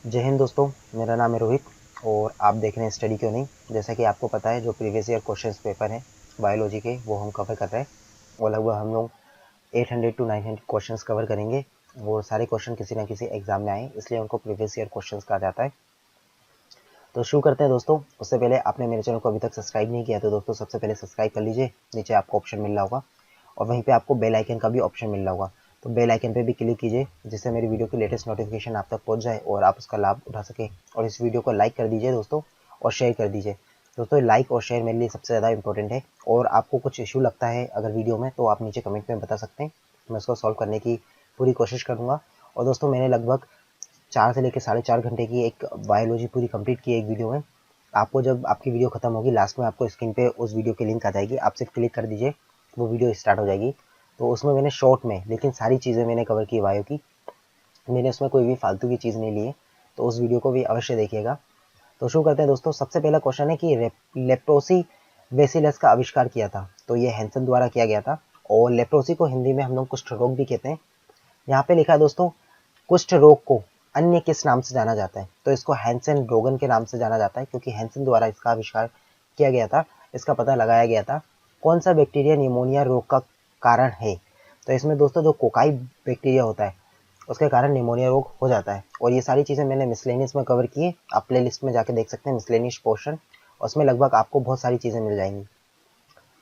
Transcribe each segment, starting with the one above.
जय हिंद दोस्तों, मेरा नाम है रोहित और आप देख रहे हैं स्टडी क्यों नहीं। जैसा कि आपको पता है, जो प्रीवियस ईयर क्वेश्चंस पेपर हैं बायोलॉजी के, वो हम कवर कर रहे हैं और लगभग हम लोग 800 टू 900 क्वेश्चंस कवर करेंगे। वो सारे क्वेश्चन किसी ना किसी एग्जाम में आए, इसलिए उनको प्रीवियस ईयर क्वेश्चंस कहा जाता है। तो शुरू करते हैं दोस्तों। उससे पहले आपने मेरे चैनल को अभी तक सब्सक्राइब नहीं किया तो दोस्तों सबसे पहले सब्सक्राइब कर लीजिए। नीचे आपको ऑप्शन मिल रहा होगा और वहीं पे आपको बेल आइकन का भी ऑप्शन मिल रहा होगा, तो बेल आइकन पे भी क्लिक कीजिए जिससे मेरी वीडियो की लेटेस्ट नोटिफिकेशन आप तक पहुंच जाए और आप उसका लाभ उठा सके। और इस वीडियो को लाइक कर दीजिए दोस्तों और शेयर कर दीजिए। दोस्तों लाइक और शेयर मेरे लिए सबसे ज़्यादा इंपॉर्टेंट है और आपको कुछ इशू लगता है अगर वीडियो में, तो आप नीचे कमेंट में बता सकते हैं। मैं उसको सॉल्व करने की पूरी कोशिश करूँगा। और दोस्तों मैंने लगभग 4 से लेकर 4.5 घंटे की एक बायोलॉजी पूरी कंप्लीट की है एक वीडियो में। आपको जब आपकी वीडियो खत्म होगी, लास्ट में आपको स्क्रीन पे उस वीडियो की लिंक आ जाएगी, आप सिर्फ क्लिक कर दीजिए, वो वीडियो स्टार्ट हो जाएगी। तो उसमें मैंने शॉर्ट में लेकिन सारी चीज़ें मैंने कवर की बायो की, मैंने उसमें कोई भी फालतू की चीज़ नहीं ली है, तो उस वीडियो को भी अवश्य देखिएगा। तो शुरू करते हैं दोस्तों। सबसे पहला क्वेश्चन है कि लेप्रोसी बेसिलस का आविष्कार किया था, तो ये हैंसन द्वारा किया गया था। और लेप्रोसी को हिंदी में हम लोग कुष्ठ रोग भी कहते हैं। यहाँ पे लिखा है दोस्तों, कुष्ठ रोग को अन्य किस नाम से जाना जाता है, तो इसको हैंसन रोगन के नाम से जाना जाता है, क्योंकि हैंसन द्वारा इसका आविष्कार किया गया था, इसका पता लगाया गया था। कौन सा बैक्टीरिया निमोनिया रोग का कारण है, तो इसमें दोस्तों जो कोकाई बैक्टीरिया होता है उसके कारण निमोनिया रोग हो जाता है। और ये सारी चीज़ें मैंने मिसलेनियस में कवर की है, आप प्ले लिस्ट में जाके देख सकते हैं मिसलेनियस पोर्शन, उसमें लगभग आपको बहुत सारी चीज़ें मिल जाएंगी।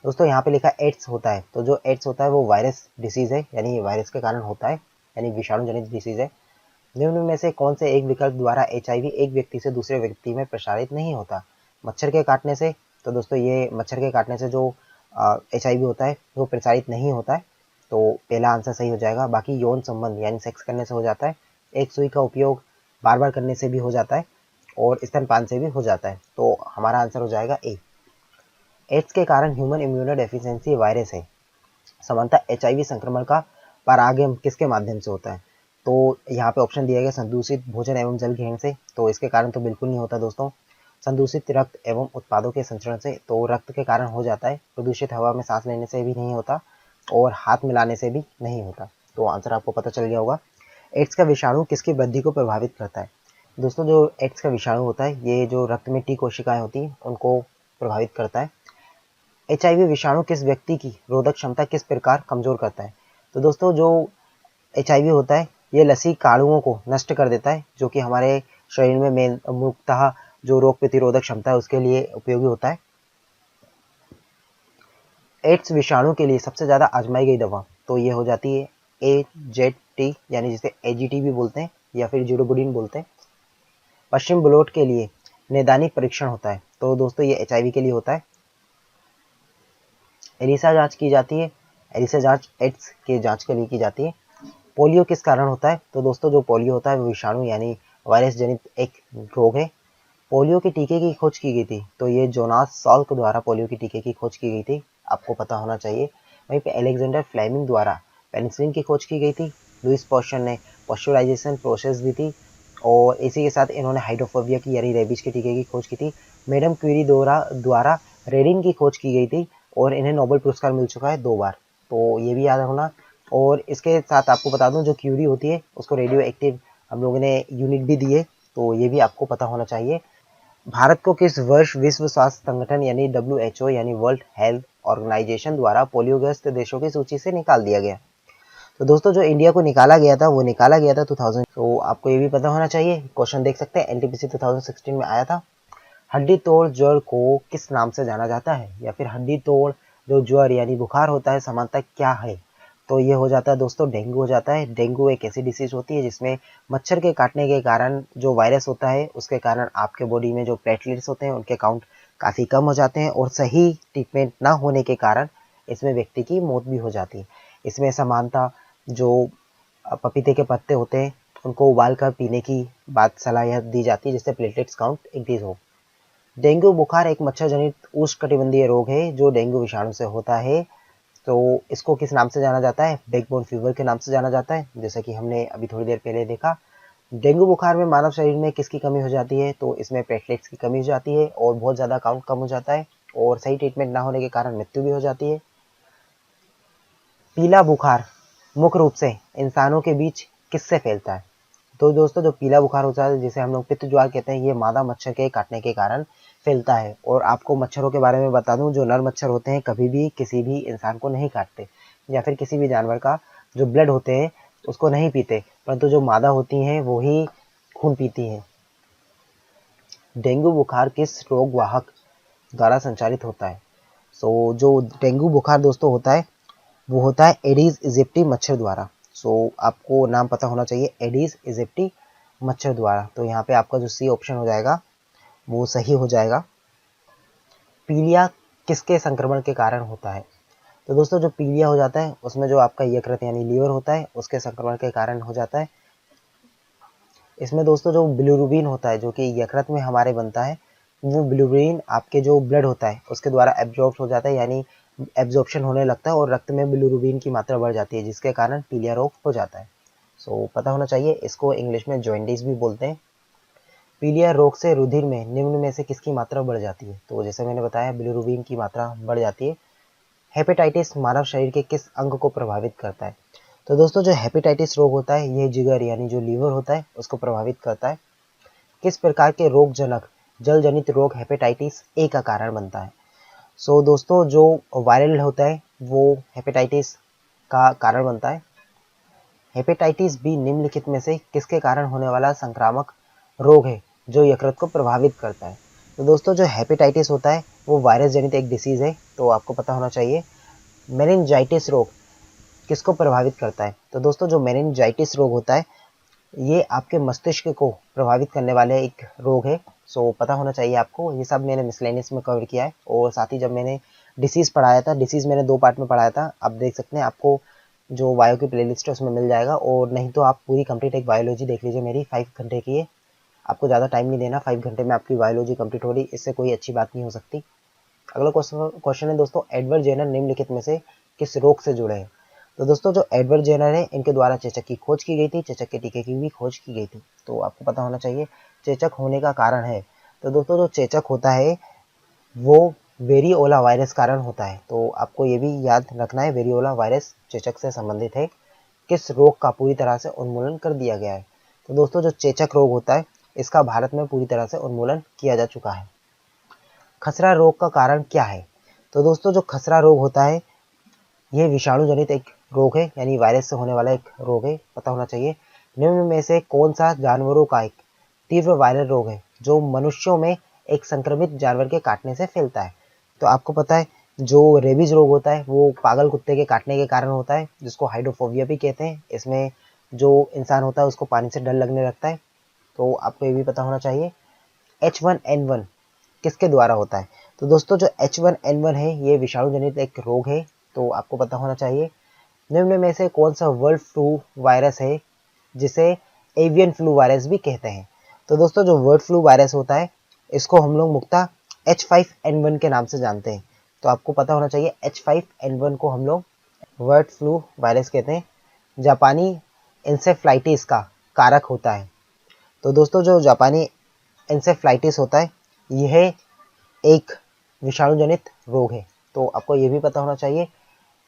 दोस्तों यहाँ पे लिखा एड्स होता है, तो जो एड्स होता है वो वायरस डिसीज है, यानी वायरस के कारण होता है, यानी विषाणु जनित डिसीज है। निम्न में से कौन से एक विकल्प द्वारा एचआईवी एक व्यक्ति से दूसरे व्यक्ति में प्रसारित नहीं होता? मच्छर के काटने से, तो दोस्तों ये मच्छर के काटने से जो एचआईवी होता है वो प्रसारित नहीं होता है, तो पहला आंसर सही हो जाएगा। बाकी यौन संबंध यानी सेक्स करने से हो जाता है, एक सुई का उपयोग बार बार करने से भी हो जाता है और स्तनपान से भी हो जाता है, तो हमारा आंसर हो जाएगा ए। एड्स के कारण ह्यूमन इम्यूनो डेफिशिएंसी वायरस है। समानता एचआईवी संक्रमण का परागम किसके माध्यम से होता है, तो यहाँ पे ऑप्शन दिया गया संदूषित भोजन एवं जल ग्रहण से, तो इसके कारण तो बिल्कुल नहीं होता दोस्तों। संदूषित रक्त एवं उत्पादों के संचरण से, तो रक्त के कारण हो जाता है। प्रदूषित हवा में सांस लेने से भी नहीं होता और हाथ मिलाने से भी नहीं होता, तो आंसर आपको पता चल गया होगा। एड्स का विषाणु किसकी वृद्धि को प्रभावित करता है, दोस्तों जो एड्स का विषाणु होता है ये जो रक्त में टी कोशिकाएं होती हैं उनको प्रभावित करता है। एचआईवी विषाणु किस व्यक्ति की रोधक क्षमता किस प्रकार कमजोर करता है, तो दोस्तों जो एचआईवी होता है ये लसीकाणुओं को नष्ट कर देता है, जो कि हमारे शरीर में मेन मुख्यतः जो रोग प्रतिरोधक क्षमता है उसके लिए उपयोगी होता है। एड्स विषाणु के लिए सबसे ज्यादा आजमाई गई दवा, तो ये हो जाती है AZT, यानी जिसे AGT भी बोलते हैं या फिर जुडोबुडिन बोलते हैं। पश्चिम ब्लॉट के लिए नैदानिक परीक्षण होता है, तो दोस्तों ये एचआईवी के लिए होता है। एलिसा जांच की जाती है, एलिसा जांच एड्स के जांच के लिए की जाती है। पोलियो किस कारण होता है, तो दोस्तों जो पोलियो होता है वो विषाणु यानी वायरस जनित एक रोग है। पोलियो के टीके की खोज की गई थी, तो ये जोनास सॉल्क द्वारा पोलियो के टीके की खोज की गई थी, आपको पता होना चाहिए। वहीं पे अलेक्जेंडर फ्लेमिंग द्वारा पेनिसिलिन की खोज की गई थी। लुइस पॉस्चर ने पॉस्चराइजेशन प्रोसेस दी थी और इसी के साथ इन्होंने हाइड्रोफोबिया की यानी रेबीज के टीके की खोज की थी। मैडम क्यूरी द्वारा रेडिन की खोज की गई थी और इन्हें नोबेल पुरस्कार मिल चुका है 2 बार, तो ये भी याद होना। और इसके साथ आपको बता दूं जो क्यूरी होती है उसको रेडियो एक्टिव हम लोगों ने यूनिट भी दी है, तो ये भी आपको पता होना चाहिए। भारत को किस वर्ष विश्व स्वास्थ्य संगठन यानी WHO यानी वर्ल्ड हेल्थ ऑर्गेनाइजेशन द्वारा पोलियोग्रस्त देशों की सूची से निकाल दिया गया, तो दोस्तों जो इंडिया को निकाला गया था वो निकाला गया था 2000, तो आपको ये भी पता होना चाहिए। क्वेश्चन देख सकते हैं, एनटीपीसी 2016 में आया था। हड्डी तोड़ ज्वर को किस नाम से जाना जाता है, या फिर हड्डी तोड़ जो ज्वर यानी बुखार होता है समानता क्या है, तो ये हो जाता है दोस्तों डेंगू हो जाता है। डेंगू एक ऐसी डिसीज होती है जिसमें मच्छर के काटने के कारण जो वायरस होता है उसके कारण आपके बॉडी में जो प्लेटलेट्स होते हैं उनके काउंट काफ़ी कम हो जाते हैं और सही ट्रीटमेंट ना होने के कारण इसमें व्यक्ति की मौत भी हो जाती है। इसमें समानता जो पपीते के पत्ते होते हैं उनको उबाल कर पीने की बात सलाह दी जाती है जिससे प्लेटलेट्स काउंट इंक्रीज हो। डेंगू बुखार एक मच्छर जनित उष्णकटिबंधीय रोग है जो डेंगू विषाणु से होता है, तो इसको किस नाम से जाना जाता है, बैकबोन फीवर के नाम से जाना जाता है, जैसा कि हमने अभी थोड़ी देर पहले देखा। डेंगू बुखार में मानव शरीर में किसकी कमी हो जाती है, तो इसमें प्लेटलेट्स की कमी हो जाती है और बहुत ज़्यादा काउंट कम हो जाता है और सही ट्रीटमेंट ना होने के कारण मृत्यु भी हो जाती है। पीला बुखार मुख्य रूप से इंसानों के बीच किससे फैलता है, तो दोस्तों जो पीला बुखार होता है जिसे हम लोग पित्त ज्वार कहते हैं, ये मादा मच्छर के काटने के कारण फैलता है। और आपको मच्छरों के बारे में बता दूं, जो नर मच्छर होते हैं कभी भी किसी भी इंसान को नहीं काटते, या फिर किसी भी जानवर का जो ब्लड होते हैं उसको नहीं पीते, परंतु जो मादा होती हैं वो ही खून पीती हैं। डेंगू बुखार किस रोग वाहक द्वारा संचालित होता है? जो डेंगू बुखार दोस्तों होता है वो होता है एडीज इजिप्टी मच्छर द्वारा। आपको नाम पता होना चाहिए, एडीज इजिप्टी मच्छर द्वारा। तो यहाँ पे आपका जो सी ऑप्शन हो जाएगा वो सही हो जाएगा। पीलिया किसके संक्रमण के कारण होता है? तो दोस्तों जो पीलिया हो जाता है उसमें जो आपका यकृत यानी लीवर होता है उसके संक्रमण के कारण हो जाता है। इसमें दोस्तों जो बिलिरुबिन होता है जो कि यकृत में हमारे बनता है, वो बिलिरुबिन आपके जो ब्लड होता है उसके द्वारा एब्जॉर्ब हो जाता है, यानी एब्जॉर्प्शन होने लगता है और रक्त में बिलिरुबिन की मात्रा बढ़ जाती है, जिसके कारण पीलिया रोग हो जाता है। पता होना चाहिए, इसको इंग्लिश में जॉइंडिस भी बोलते हैं। पीलिया रोग से रुधिर में निम्न में से किसकी मात्रा बढ़ जाती है? तो जैसे मैंने बताया बिलिरुबिन की मात्रा बढ़ जाती है। हेपेटाइटिस मानव शरीर के किस अंग को प्रभावित करता है? तो दोस्तों जो हेपेटाइटिस रोग होता है ये जिगर यानी जो लीवर होता है उसको प्रभावित करता है। किस प्रकार के रोगजनक जल जनित रोग हेपेटाइटिस ए का कारण बनता है? दोस्तों जो वायरल होता है वो हेपेटाइटिस का कारण बनता है। हेपेटाइटिस बी निम्नलिखित में से किसके कारण होने वाला संक्रामक रोग है जो यकृत को प्रभावित करता है? तो दोस्तों जो हेपेटाइटिस होता है वो वायरस जनित एक डिसीज है, तो आपको पता होना चाहिए। मेनिनजाइटिस रोग किसको प्रभावित करता है? तो दोस्तों जो मेनिनजाइटिस रोग होता है ये आपके मस्तिष्क को प्रभावित करने वाले एक रोग है। पता होना चाहिए आपको, ये सब मैंने मिसलेनियस में कवर किया है। और साथ ही जब मैंने डिसीज पढ़ाया था, डिसीज मैंने 2 पार्ट में पढ़ाया था, आप देख सकते हैं, आपको जो बायो की प्लेलिस्ट है उसमें मिल जाएगा। और नहीं तो आप पूरी कंप्लीट एक बायोलॉजी देख लीजिए, मेरी 5 घंटे की है, आपको ज़्यादा टाइम नहीं देना, 5 घंटे में आपकी बायोलॉजी कंप्लीट हो रही, इससे कोई अच्छी बात नहीं हो सकती। अगला क्वेश्चन है दोस्तों, एडवर्ड जेनर निम्नलिखित में से किस रोग से जुड़े हैं? तो दोस्तों जो एडवर्ड जेनर है इनके द्वारा चेचक की खोज की गई थी, चेचक के टीके की भी खोज की गई थी। तो आपको पता होना चाहिए चेचक होने का कारण है। तो दोस्तों जो चेचक होता है वो वेरियोला वायरस कारण होता है। तो आपको ये भी याद रखना है, वेरियोला वायरस चेचक से संबंधित है। किस रोग का पूरी तरह से उन्मूलन कर दिया गया है? तो दोस्तों जो चेचक रोग होता है इसका भारत में पूरी तरह से उन्मूलन किया जा चुका है। खसरा रोग का कारण क्या है? तो दोस्तों जो खसरा रोग होता है ये विषाणु जनित एक रोग है, यानी वायरस से होने वाला एक रोग है, पता होना चाहिए। निम्न में से कौन सा जानवरों का एक तीव्र वायरल रोग है जो मनुष्यों में एक संक्रमित जानवर के काटने से फैलता है? तो आपको पता है जो रेबीज रोग होता है वो पागल कुत्ते के काटने के कारण होता है, जिसको हाइड्रोफोबिया भी कहते हैं। इसमें जो इंसान होता है उसको पानी से डर लगने लगता है। तो आपको ये भी पता होना चाहिए। H1N1 किसके द्वारा होता है? तो दोस्तों जो H1N1 है ये विषाणु जनित एक रोग है, तो आपको पता होना चाहिए। निम्न में से कौन सा वर्ल्ड फ्लू वायरस है जिसे एवियन फ्लू वायरस भी कहते हैं? तो दोस्तों जो बर्ड फ्लू वायरस होता है इसको हम लोग मुख्यतः H5N1 के नाम से जानते हैं। तो आपको पता होना चाहिए H5N1 को हम लोग बर्ड फ्लू वायरस कहते हैं। जापानी इंसेफ्लाइटिस का कारक होता है। तो दोस्तों जो जापानी इंसेफ्लाइटिस होता है यह एक विषाणु जनित रोग है। तो आपको ये भी पता होना चाहिए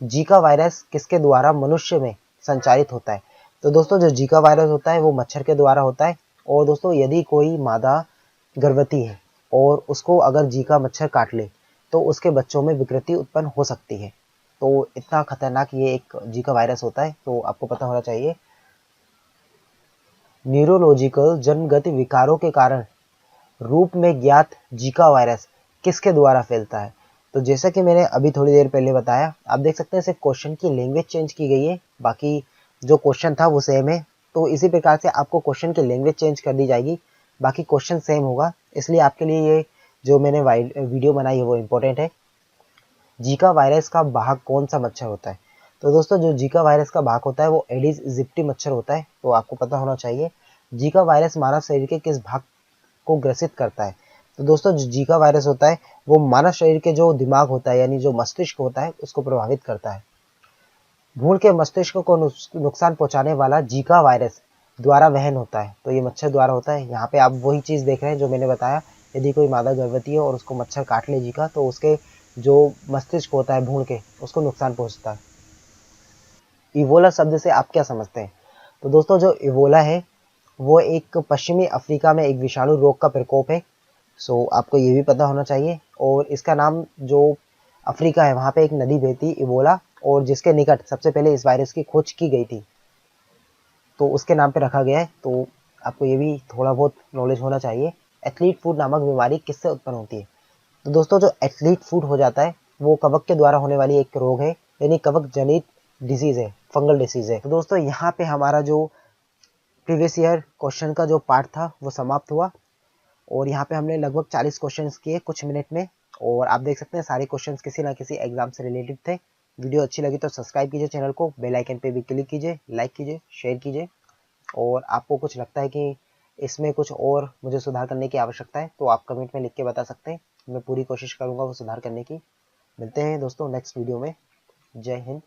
जीका वायरस किसके द्वारा मनुष्य में संचारित होता है? तो दोस्तों जो जीका वायरस होता है वो मच्छर के द्वारा होता है। और दोस्तों यदि कोई मादा गर्भवती है और उसको अगर जीका मच्छर काट ले तो उसके बच्चों में विकृति उत्पन्न हो सकती है। तो इतना खतरनाक ये एक जीका वायरस होता है, तो आपको पता होना चाहिए। न्यूरोलॉजिकल जन्मगत विकारों के कारण रूप में ज्ञात जीका वायरस किसके द्वारा फैलता है? तो जैसा कि मैंने अभी थोड़ी देर पहले बताया, आप देख सकते हैं सिर्फ क्वेश्चन की लैंग्वेज चेंज की गई है, बाकी जो क्वेश्चन था वो सेम है। तो इसी प्रकार से आपको क्वेश्चन की लैंग्वेज चेंज कर दी जाएगी, बाकी क्वेश्चन सेम होगा। इसलिए आपके लिए ये जो मैंने वीडियो बनाई है वो इम्पोर्टेंट है। जीका वायरस का वाहक कौन सा मच्छर होता है? तो दोस्तों जो जीका वायरस का वाहक होता है वो एडिस इजिप्टी मच्छर होता है। तो आपको पता होना चाहिए जीका वायरस मानव शरीर के किस भाग को ग्रसित करता है? तो दोस्तों जो जीका वायरस होता है वो मानव शरीर के जो दिमाग होता है यानी जो मस्तिष्क होता है उसको प्रभावित करता है। भ्रूण के मस्तिष्क को नुकसान पहुंचाने वाला जीका वायरस द्वारा वहन होता है, तो ये मच्छर द्वारा होता है। यहाँ पे आप वही चीज देख रहे हैं जो मैंने बताया, यदि कोई मादा गर्भवती है और उसको मच्छर काट ले जीका तो उसके जो मस्तिष्क होता है भ्रूण के उसको नुकसान पहुंचता है। इवोला शब्द से आप क्या समझते हैं? तो दोस्तों जो इवोला है वो एक पश्चिमी अफ्रीका में एक विषाणु रोग का प्रकोप है। सो आपको ये भी पता होना चाहिए। और इसका नाम जो अफ्रीका है वहाँ पे एक नदी बहती इबोला, और जिसके निकट सबसे पहले इस वायरस की खोज की गई थी, तो उसके नाम पे रखा गया है। तो आपको ये भी थोड़ा बहुत नॉलेज होना चाहिए। एथलीट फूट नामक बीमारी किससे उत्पन्न होती है? तो दोस्तों जो एथलीट फूट हो जाता है वो कवक के द्वारा होने वाली एक रोग है, यानी कवक जनित डिजीज है, फंगल डिसीज है। तो दोस्तों यहाँ पे हमारा जो प्रीवियस ईयर क्वेश्चन का जो पार्ट था वो समाप्त हुआ, और यहाँ पे हमने लगभग 40 क्वेश्चंस किए कुछ मिनट में। और आप देख सकते हैं सारे क्वेश्चंस किसी ना किसी एग्जाम से रिलेटेड थे। वीडियो अच्छी लगी तो सब्सक्राइब कीजिए चैनल को, बेल आइकन पे भी क्लिक कीजिए, लाइक कीजिए, शेयर कीजिए। और आपको कुछ लगता है कि इसमें कुछ और मुझे सुधार करने की आवश्यकता है तो आप कमेंट में लिख के बता सकते हैं। मैं पूरी कोशिश करूँगा वो सुधार करने की। मिलते हैं दोस्तों नेक्स्ट वीडियो में। जय हिंद।